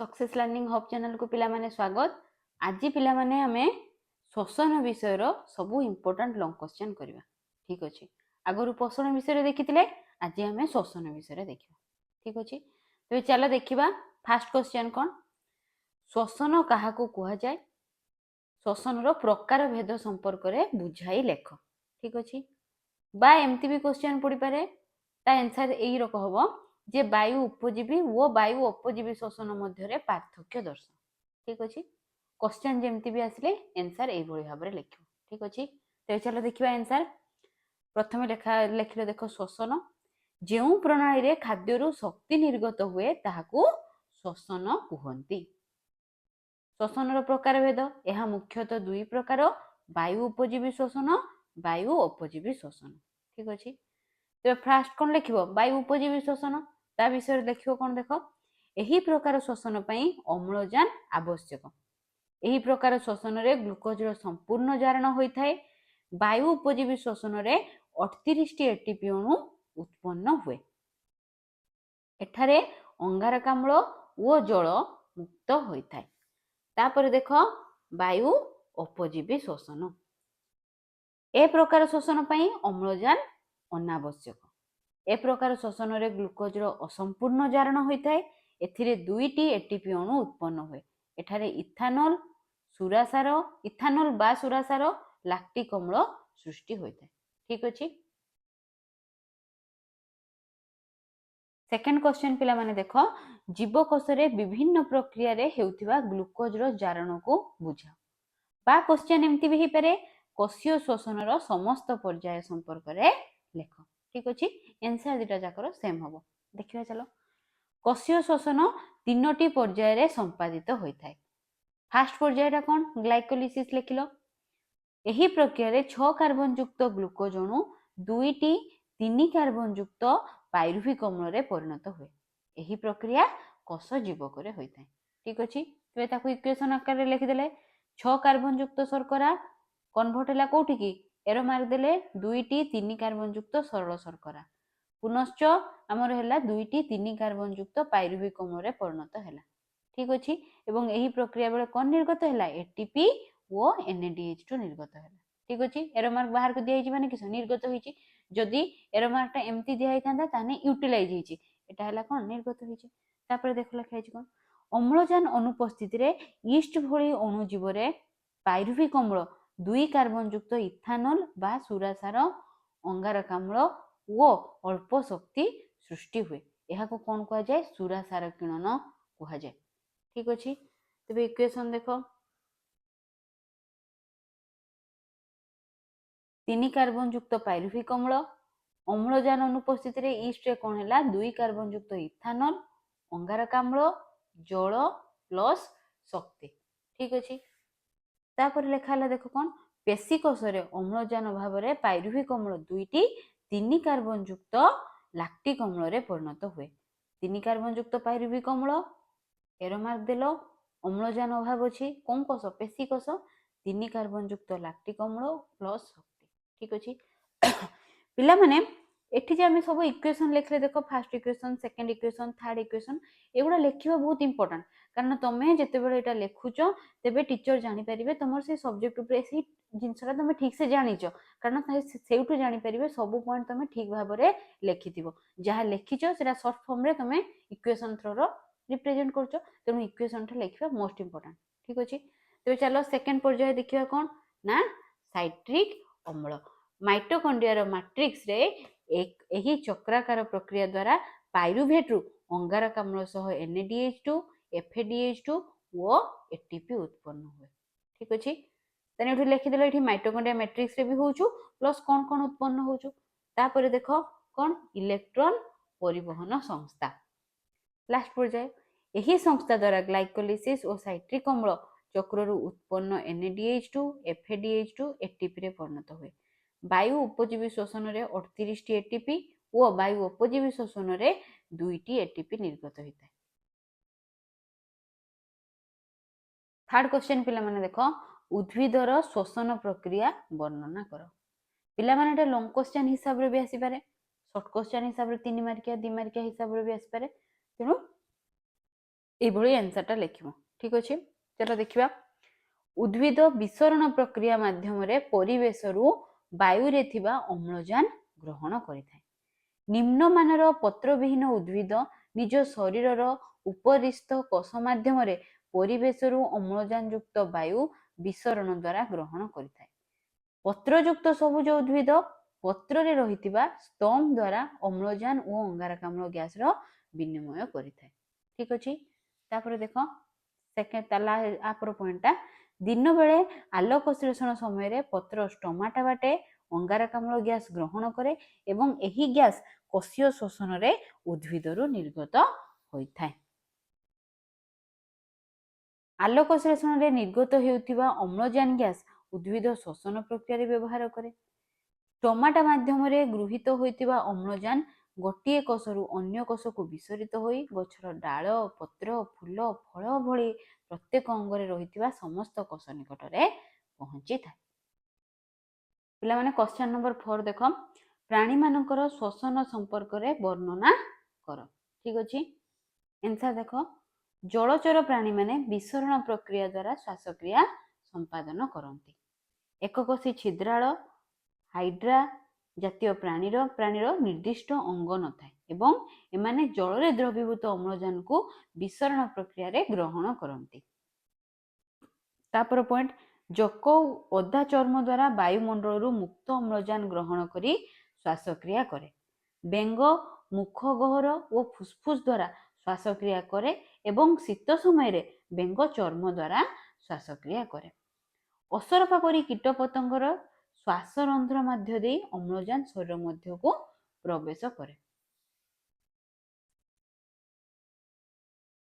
Success learning hub channel को पिला माने स्वागत। आज पिला माने हमें श्वसन विषय सब इम्पोर्टेंट लॉन्ग क्वेश्चन करवा। ठीक अच्छे, आगु पोषण विषय देखी आज हमें श्वसन विषय देखा। ठीक अच्छे, तो चलो देखा फास्ट क्वेश्चन कौन, श्वसन क्या कह जाए, श्वसन प्रकार भेद संपर्क में बुझाई लेख। ठीक अच्छे, बा एमती भी क्वेश्चन पड़ी पारे, ता आंसर यही रक हम जे वायु उपजीवी वो वायु अपजीवी श्वसन मध्य पार्थक्य दर्शन। ठीक अच्छे, क्वेश्चन जमती भी आसिले आंसर यही भाव में लिख। ठीक अच्छे, तो चलो देखा आंसर। प्रथम लिखिल देख, श्वसन जो प्रणाली रे खाद्य शक्ति निर्गत हुए ताहाकू श्वसन कहती। श्वसन प्रकार भेद, यह मुख्यतः दुई प्रकार, वायु उपजीवी श्वसन, वायु अपजीवी श्वसन। ठीक अच्छे, तो फास्ट कौन लिख, वायु उपजीवी श्वसन, ता विषय लिख कौन देख, यही प्रकार श्वसन पई अम्लजान आवश्यक। यही प्रकार श्वसन रे ग्लुकोजर संपूर्ण जारण होता है। वायु उपजीवी श्वसन रे 38 एटीपी अणु उत्पन्न हुए। एठारे अंगारकाम्ल और जल मुक्त होता है। तापर देख वायु अपजीवी श्वसन, ए प्रकार श्वसन पई अम्लजान अनावश्यक। ए प्रकार श्वसन रे ग्लुकोजर असंपूर्ण जारण होता है। एथिरे दुईटी एटीपी अणु उत्पन्न हुए। एठारे इथानल सुरासार, इथानल बा सुरासार लैक्टिक अम्ल सृष्टि होता है। ठीक अच्छे, सेकेंड क्वेश्चन पिला माने देख, जीवकोश रे विभिन्न प्रक्रिया रे हेउथिबा ग्लुकोजर जारण को बुझा। बा क्वेश्चन एमती भी पारे, कोशीय श्वसन रो समस्त पर्याय संपर्क रे लेख। ठीक अच्छे, आंसर दुटा जाकर सेम हम। देखिए चलो, कोशीय श्वसन तीनोटी पर्याय रे संपादित होता है। फास्ट पर्यायटा कौन, ग्लाइकोलिसिस लिखिल। यही प्रक्रिया रे 6 कार्बन युक्त ग्लुकोज अणु 2टी 3 कार्बन युक्त पायरुविक अम्ल रे परिणत हुए। यही प्रक्रिया कोश जीवक रे होता है। ठीक अच्छे, तो ताको इक्वेशन आकार रे लिखिदेले, 6 कार्बन युक्त शर्करा कन्वर्ट है कौटी की, एरो मार्क देले 2टी 3 कार्बन युक्त सरल शर्करा, पुनश्च आमर है 2टी 3 कार्बन युक्त पायरुविक अम्ल रे परिणत है। ठीक अच्छे, एवं यही प्रक्रिया बेले कौन निर्गत है, एटीपी वो NADH2 निर्गत है। ठीक अच्छे, एरो मार्क बाहर को दिया माने किस निर्गत होइछि। जदि एरो मार्कटा एमती दिया होइतांता ताने यूटिलाइज होइछि, एटा हला कोन निर्गत होइछि। तापर देख लिखा है कोन, अम्लजान अनुपस्थित रे ईस्ट भली अणुजीव रे पायरुविक अम्ल 2 कार्बन युक्त इथानल बा सुरासार अंगारकाम्ल वो अल्प शक्ति सृष्टि हुए। यह को कौन कहा जाए, सुरासार किरण कहा जाए। ठीक अच्छे, तेज इक्वेशन देख, 3 कार्बन युक्त पायरुविक अम्ल, अम्लजान अनुपस्थित रे ईस्ट रे कौन है 2 कार्बन युक्त इथानल, अंगारकाम्ल, जल प्लस शक्ति। ठीक अच्छे, तापर लिखा है देख कौन, पेशीकोश रे अम्लजान अभाव रे पायरुविक अम्ल 2टी 3 कार्बन युक्त लैक्टिक अम्ल रे परिणत हुए। 3 कार्बन युक्त पायरुविक अम्ल, एरो मार्क देलो, अम्लजान अभाव अच्छी कौन कोश, पेशीकोश, 3 कार्बन युक्त लैक्टिक अम्ल प्लस शक्ति। ठीक अच्छे, पिला माने एठी जे आमे सब इक्वेशन लिखले देख, fast equation, second equation, third equation, एगुडा लिखिबा बहुत इंपोर्टेंट। कारण तमे जेते बेले एटा लिखुचो तेबे टीचर जानि परिबे तमर से सब्जेक्ट ऊपर से जिनसरा तमे ठीक से जानिचो। कारण सेउटु जानि परिबे सब पॉइंट तमे ठीक भाव रे लिखिथिबो। जहा लिखिचो सेटा शॉर्ट फॉर्म रे तमे इक्वेशन थ्रो रो रिप्रेजेंट करचो, तेणु इक्वेशन टा लिखिबा मोस्ट इंपोर्टेंट। ठीक अछि, तो चलो सेकंड पर्याय देखिबा कोन ना, साइट्रिक अम्ल। माइटोकॉन्ड्रिया मैट्रिक्स रे एक यही चक्राकार प्रक्रिया द्वारा पायरुवेट रु अंगारकाम्ल सह NADH2 FADH2 वो एटीपी उत्पन्न हुए। ठीक अच्छे, तेने एठी लिखिदेल, एठी माइटोकॉन्ड्रिया मैट्रिक्स रे भी होउछु प्लस कौन कौन उत्पन्न होउछु। तापर देखो कौन, इलेक्ट्रॉन परिवहन संस्था। लास्ट पर्याय, यही संस्था द्वारा ग्लाइकोलिसिस और साइट्रिक अम्ल चक्र उत्पन्न NADH2 FADH2 एटीपी रे परिणत हुए। वायु उपजीवी श्वसन रे 38 एटीपी और वायु अपजीवी श्वसन रे 2टी एटीपी निर्गत होता है। थर्ड क्वेश्चन पिला माने देखो, उद्भिदर श्वसन प्रक्रिया वर्णना कर। पिला माने एटा लॉन्ग क्वेश्चन हिसाब रे भी आसी पारे, शॉर्ट क्वेश्चन हिसाब रे 3 मार्किया 2 मार्किया हिसाब रे भी आसी पारे, तेणु এইভাবে आंसरटा लिखिबो। ठीक अछि, चलो देखिबा। उद्भिद विसरण प्रक्रिया माध्यमरे परिवेशरू वायुरे थिबा अम्लजान ग्रहण करिथाय। निम्नमानर पत्रविहीन उद्भिद निज शरीरर उपरिस्थ कोष माध्यमरे परिवेशरू अम्लजान युक्त वायु विसरण द्वारा ग्रहण करिथाय। पत्रयुक्त सबुज उद्भिद पत्ररे रहिथिबा स्तंभ द्वारा अम्लजान और अंगारकाम्ल गैस रो विनिमय करिथाय। ठीक अछि, तापर देखो सेकेंड ताला आपर पॉइंटटा दिन बेले आलोक संश्लेषण समय पत्र स्टोमाटा बाटे अंगारकाम्ल गैस ग्रहण करे एवं एही गैस कोशीय शोषण रे उद्भिदरु निर्गत होइथाय। आलोक संश्लेषण रे निर्गत हेउथिबा अम्लजान गैस उद्भिद शोषण प्रक्रिया व्यवहार करे। स्टोमाटा माध्यम रे गृहीत होइथिबा अम्लजान गोटिए कोषरु अन्य कोषकु विसरित होई गछर डाल पत्र फूल फल भली प्रत्येक अंगरे रहिथिबा समस्त कोष निकट रे पहुंची थाए। पिला माने क्वेश्चन नंबर 4 देखो, प्राणी मानकर श्वसन संपर्क रे वर्णना कर। ठीक अछि, आंसर देखो। जलचर प्राणी माने विसरण प्रक्रिया द्वारा श्वासक्रिया संपादन करती। एककोषी छिद्राळ हाइड्रा जातीय प्राणीर निर्दिष्ट अंग न थाए एवं एमाने जलरे द्रवीभूत अम्लजान को विसरण प्रक्रिया रे ग्रहण करती। तापर पॉइंट, जक ओदा चर्म द्वारा वायुमंडल मुक्त अम्लजान ग्रहण करी श्वासक्रिया करे। बेंग मुख गहर और फुसफुस द्वारा श्वासक्रिया करे एवं शीत समय रे बेंग चर्म द्वारा श्वासक्रिया करे। असरपा परी कीटपतंगर श्वासरंध्र मध्य दे अम्लजान शरीर मध्य को प्रवेश करे।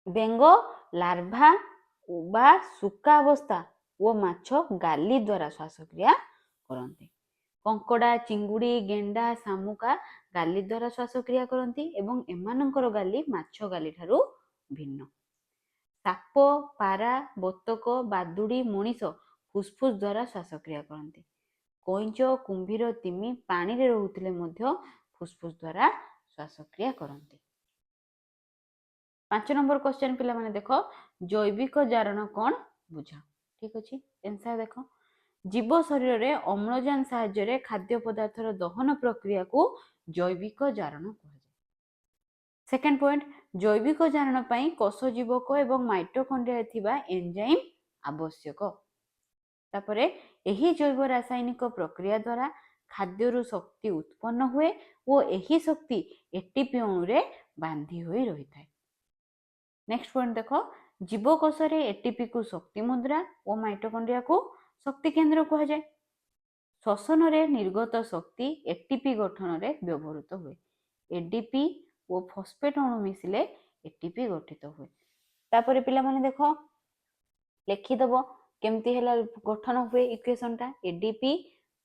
बेंग लार्भा बा सुका अवस्था और माछ गाली द्वारा श्वासक्रिया करती। कंकड़ा चिंगुड़ी गेंडा शामुका गाली द्वारा श्वासक्रिया करती एवं एमानंकर गाली माछ गाली ठारू भिन्न। साप पारा बतक बादुड़ी मनीष फुसफुस द्वारा श्वासक्रिया करती। कईंच कुंभीर तिमी पानी रे रहुथिले मध्य फुसफुस द्वारा श्वासक्रिया करती। 5 नंबर क्वेश्चन पिला माने देखो, जैविक जारण कौन बुझ। ठीक अछि, आंसर देखो। जीव शरीर रे अम्लजान सहाय्य रे खाद्य पदार्थर दहन प्रक्रिया को जैविक जारण कहै। सेकेंड पॉइंट, जैविक जारण पई कोष जीवक एवं माइटोकॉन्ड्रिया थिबा एंजाइम आवश्यक। तापरे एही जैव रासायनिक प्रक्रिया द्वारा खाद्यरु शक्ति उत्पन्न हुए और एही शक्ति एटीपी अणु रे बांधी होई रही थाए। नेक्स्ट पॉइंट देखो, जीवकोश रे एटीपी को शक्ति मुद्रा और माइटोकॉन्ड्रिया को शक्ति केंद्र कहा जाए। श्वसन रे निर्गत शक्ति एटीपी गठन रे व्यवहृत हुए। एडीपी और फॉस्फेट अणु मिसिले एटीपी गठित हुए। तापरे पिला माने देखो लिखि दबो केमती हैला गठन हुए इक्वेशनटा। एडीपी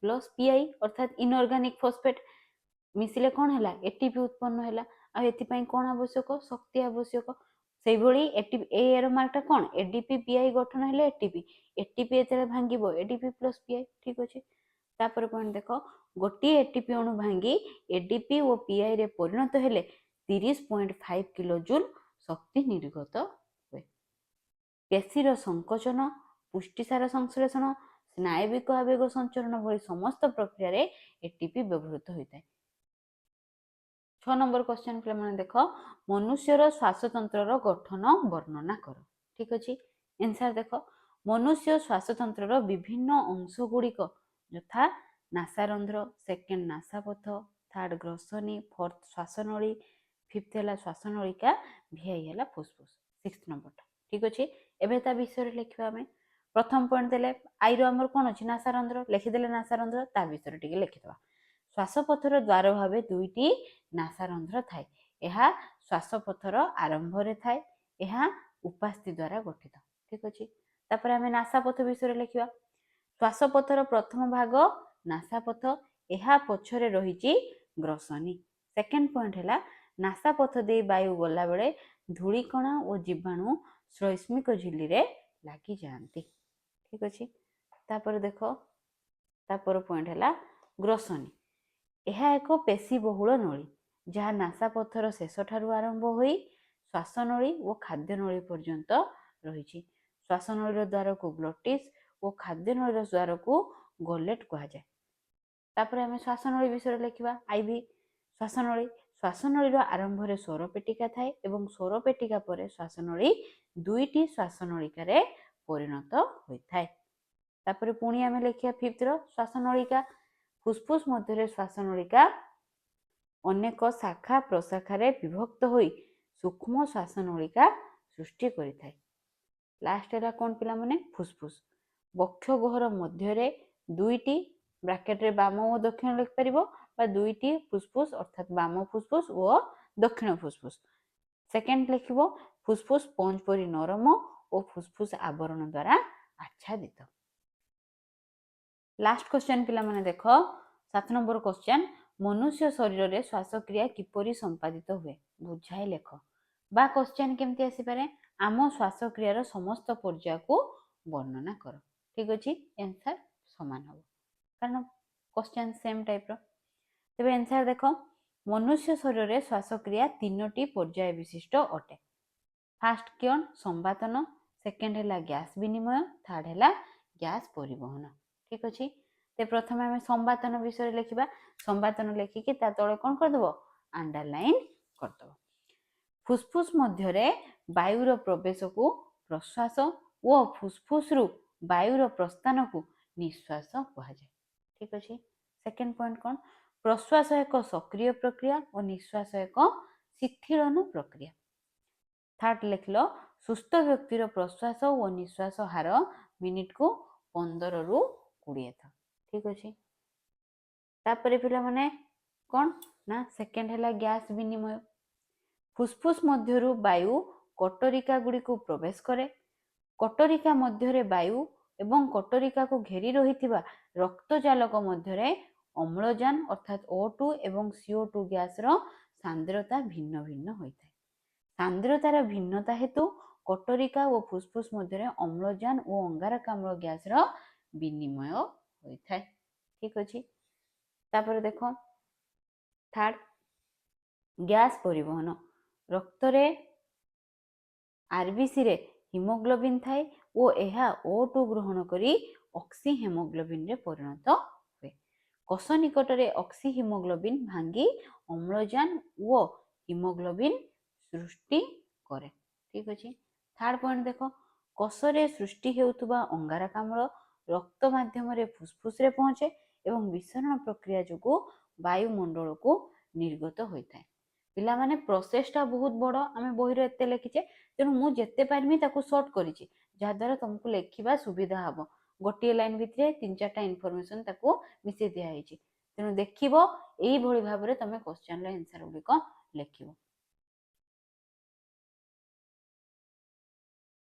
प्लस पीआई अर्थात इनऑर्गेनिक फॉस्फेट मिसिले कोन हैला एटीपी उत्पन्न हैला। आ एथि पई कोन आवश्यक शक्ति आवश्यक। सेही भली एटीपी ए एर मार्कटा कोन एडीपी पीआई गठन हैले एटीपी एटीपी एतले भांगीबो एडीपी प्लस पीआई। ठीक अछि, तापर पॉइंट देखो, गोटी एटीपी अणु भांगी एडीपी और पीआई रे परिणत हेले 30.5 किलो जूल शक्ति निर्गत हुए। पेशीर संकोचन पुष्टिसार संश्लेषण स्नायविक आवेग संचरण भली समस्त प्रक्रिया रे एटीपी व्यवहृत होता है। 6 नंबर क्वेश्चन पे माने देखो, मनुष्यर श्वासतंत्र गठन वर्णना कर। ठीक अछि, आंसर देखो। मनुष्य श्वासतंत्र विभिन्न अंश गुड़िक यथा नासारंध्र सेकेंड नासापथ थर्ड ग्रसनी फोर्थ श्वासनली फिफ्थ है श्वासनलिका भिआई है फुसफुस। 6 नंबर। ठीक अच्छे, एवं ता विषय लिखा आम प्रथम पॉइंट देले आई रमर कौन अच्छी नासारंध्र लिखिदेले नासारंध्र ता विषय टी लिखिदवा। श्वासपथर द्वार भाव दुईटी नासारंध्र थाए। यह श्वासपथर आरंभ रे थाए, यह उपास्थि द्वारा गठित। ठीक अच्छे, तापर आम नासापथ विषय लिखा। श्वासपथर प्रथम भाग नासापथ, यह पछरे रही ग्रसनी। सेकेंड पॉइंट है नासापथ दे वायु गला बेले धूलिकणा और जीवाणु श्रैष्मिक झिल्ली रे लागी जाती। ठीक अच्छे, तापर देखो तापर पॉइंट है ग्रसनी। यह एक पेशी बहुल नली जहाँ नासापथर शेष ठारू आरंभ होई ଶ୍ୱାସନଳୀ ଓ ଖାଦ୍ୟନଳୀ ପର୍ଯ୍ୟନ୍ତ ରହିଛି। ଶ୍ୱାସନଳୀର ଦ୍ୱାରକୁ ଗ୍ଲୋଟିସ୍ ଓ ଖାଦ୍ୟନଳୀର ଦ୍ୱାରକୁ ଗଲେଟ୍ କୁହାଯାଏ। ତାପରେ ଆମେ ଶ୍ୱାସନଳୀ ବିଷୟରେ ଲେଖିବା। ଆଇଭି ଶ୍ୱାସନଳୀ। ଶ୍ୱାସନଳୀର ଆରମ୍ଭରେ ସ୍ୱରପେଟିକା ଥାଏ ଏବଂ ସ୍ୱରପେଟିକା ପରେ ଶ୍ୱାସନଳୀ ଦୁଇଟି ଶ୍ୱାସନଳିକାରେ ପରିଣତ ହୋଇଥାଏ। ତାପରେ ପୁଣି ଆମେ ଲେଖିବା ଫିଫ୍ଥର ଶ୍ୱାସନଳିକା। ଫୁସଫୁସ୍ ମଧ୍ୟରେ ଶ୍ୱାସନଳିକା ଅନେକ ଶାଖା ପ୍ରଶାଖାରେ ବିଭକ୍ତ ହୋଇ ସୂକ୍ଷ୍ମ ଶ୍ୱାସନଳିକା ସୃଷ୍ଟି କରିଥାଏ। ଲାଷ୍ଟ ହେଲା କ'ଣ ପିଲାମାନେ? ଫୁସଫୁସ୍। ବକ୍ଷ ଗହ୍ୱର ମଧ୍ୟରେ ଦୁଇଟି ବ୍ରାକେଟରେ ବାମ ଓ ଦକ୍ଷିଣ ଲେଖିପାରିବ ବା ଦୁଇଟି ଫୁସଫୁସ୍ ଅର୍ଥାତ୍ ବାମ ଫୁସଫୁସ୍ ଓ ଦକ୍ଷିଣ ଫୁସଫୁସ୍। ସେକେଣ୍ଡ ଲେଖିବ ଫୁସଫୁସ୍ ସ୍ପଞ୍ଜ ପରି ନରମ ଓ ଫୁସଫୁସ୍ ଆବରଣ ଦ୍ୱାରା ଆଚ୍ଛାଦିତ। ଲାଷ୍ଟ କ୍ୱେଶ୍ଚନ ପିଲାମାନେ ଦେଖ 7 ନମ୍ବର କ୍ୱେଶ୍ଚନ। ମନୁଷ୍ୟ ଶରୀରରେ ଶ୍ୱାସକ୍ରିୟା କିପରି ସମ୍ପାଦିତ ହୁଏ? ବୁଝାଇ ଲେଖ। ବା କ୍ୱେଶ୍ଚନ କେମିତି ଆସିପାରେ? ଆମ ଶ୍ୱାସକ୍ରିୟାର ସମସ୍ତ ପର୍ଯ୍ୟାୟକୁ ବର୍ଣ୍ଣନା କର। ଠିକ ଅଛି, ଆନ୍ସର ସମାନ ହେବ କାରଣ କ୍ୱେଶ୍ଚନ ସେମ୍ ଟାଇପ୍ର। ତେବେ ଆନ୍ସର ଦେଖ। ମନୁଷ୍ୟ ଶରୀରରେ ଶ୍ୱାସକ୍ରିୟା 3ଟି ପର୍ଯ୍ୟାୟ ବିଶିଷ୍ଟ ଅଟେ। ଫାଷ୍ଟ କ'ଣ? ସମ୍ବାତନ। ସେକେଣ୍ଡ ହେଲା ଗ୍ୟାସ୍ ବିନିମୟ। ଥାର୍ଡ ହେଲା ଗ୍ୟାସ୍ ପରିବହନ। ଠିକ ଅଛି, ତ ପ୍ରଥମେ ଆମେ ସମ୍ବାତନ ବିଷୟରେ ଲେଖିବା। ସମ୍ବାତନ ଲେଖିକି ତା ତଳେ କ'ଣ କରିଦେବ? ଆଣ୍ଡରଲାଇନ୍ କରିଦେବ। ଫୁସଫୁସ୍ ମଧ୍ୟରେ ବାୟୁର ପ୍ରବେଶକୁ ପ୍ରଶ୍ୱାସ ଓ ଫୁସଫୁସ୍ରୁ ବାୟୁର ପ୍ରସ୍ଥାନକୁ ନିଶ୍ୱାସ କୁହାଯାଏ। ଠିକ ଅଛି, ସେକେଣ୍ଡ ପଏଣ୍ଟ କ'ଣ? ପ୍ରଶ୍ୱାସ ଏକ ସକ୍ରିୟ ପ୍ରକ୍ରିୟା ଓ ନିଶ୍ୱାସ ଏକ ଶିଥିଳନ ପ୍ରକ୍ରିୟା। ଥାର୍ଡ ଲେଖିଲ ସୁସ୍ଥ ବ୍ୟକ୍ତିର ପ୍ରଶ୍ୱାସ ଓ ନିଶ୍ୱାସ ହାର ମିନିଟକୁ 15ରୁ 20 ଥର। ଠିକ ଅଛି, ତାପରେ ପିଲାମାନେ କ'ଣ ନା ସେକେଣ୍ଡ ହେଲା ଗ୍ୟାସ୍ ବିନିମୟ। ଫୁସଫୁସ୍ ମଧ୍ୟରୁ ବାୟୁ କଟରିକା ଗୁଡ଼ିକୁ ପ୍ରବେଶ କରେ। କଟରିକା ମଧ୍ୟରେ ବାୟୁ ଏବଂ କଟରିକାକୁ ଘେରି ରହିଥିବା ରକ୍ତଜାଲକ ମଧ୍ୟରେ ଅମ୍ଳଜାନ ଅର୍ଥାତ୍ O2 ଏବଂ CO2 ଗ୍ୟାସର ସାନ୍ଦ୍ରତା ଭିନ୍ନ ଭିନ୍ନ ହୋଇଥାଏ। ସାନ୍ଦ୍ରତାର ଭିନ୍ନତା ହେତୁ କଟରିକା ଓ ଫୁସଫୁସ୍ ମଧ୍ୟରେ ଅମ୍ଳଜାନ ଓ ଅଙ୍ଗାରକାମ୍ଳ ଗ୍ୟାସର ବିନିମୟ ହୋଇଥାଏ। ଠିକ ଅଛି, ତାପରେ ଦେଖ ଥାର୍ଡ ଗ୍ୟାସ୍ ପରିବହନ। ରକ୍ତରେ ଆରବିସିରେ ହିମୋଗ୍ଲୋବିନ୍ ଥାଏ ଓ ଏହା O2 ଗ୍ରହଣ କରି ଅକ୍ସି ହିମୋଗ୍ଲୋବିନ୍ରେ ପରିଣତ ହୁଏ। କୋଷ ନିକଟରେ ଅକ୍ସି ହିମୋଗ୍ଲୋବିନ୍ ଭାଙ୍ଗି ଅମ୍ଳଜାନ ଓ ହିମୋଗ୍ଲୋବିନ୍ ସୃଷ୍ଟି କରେ। ଠିକ ଅଛି, ଥାର୍ଡ ପଏଣ୍ଟ ଦେଖ। କୋଷରେ ସୃଷ୍ଟି ହେଉଥିବା ଅଙ୍ଗାରକାମ୍ଳ ରକ୍ତ ମାଧ୍ୟମରେ ଫୁସଫୁସରେ ପହଞ୍ଚେ ଏବଂ ବିସରଣ ପ୍ରକ୍ରିୟା ଯୋଗୁଁ ବାୟୁମଣ୍ଡଳକୁ ନିର୍ଗତ ହୋଇଥାଏ। ପିଲାମାନେ ପ୍ରୋସେସଟା ବହୁତ ବଡ଼, ଆମେ ବହିରେ ଏତେ ଲେଖିଛେ, ତେଣୁ ମୁଁ ଯେତେ ପାରିବି ତାକୁ ସର୍ଟ କରିଛି ଯାହାଦ୍ୱାରା ତୁମକୁ ଲେଖିବା ସୁବିଧା ହେବ। ଗୋଟିଏ ଲାଇନ୍ ଭିତରେ 3-4ଟା ଇନଫର୍ମେସନ୍ ତାକୁ ମିଶାଇ ଦିଆହେଇଛି। ତେଣୁ ଦେଖିବ ଏଇଭଳି ଭାବରେ ତମେ କ୍ୱେଶ୍ଚନର ଆନ୍ସର ଗୁଡ଼ିକ ଲେଖିବ।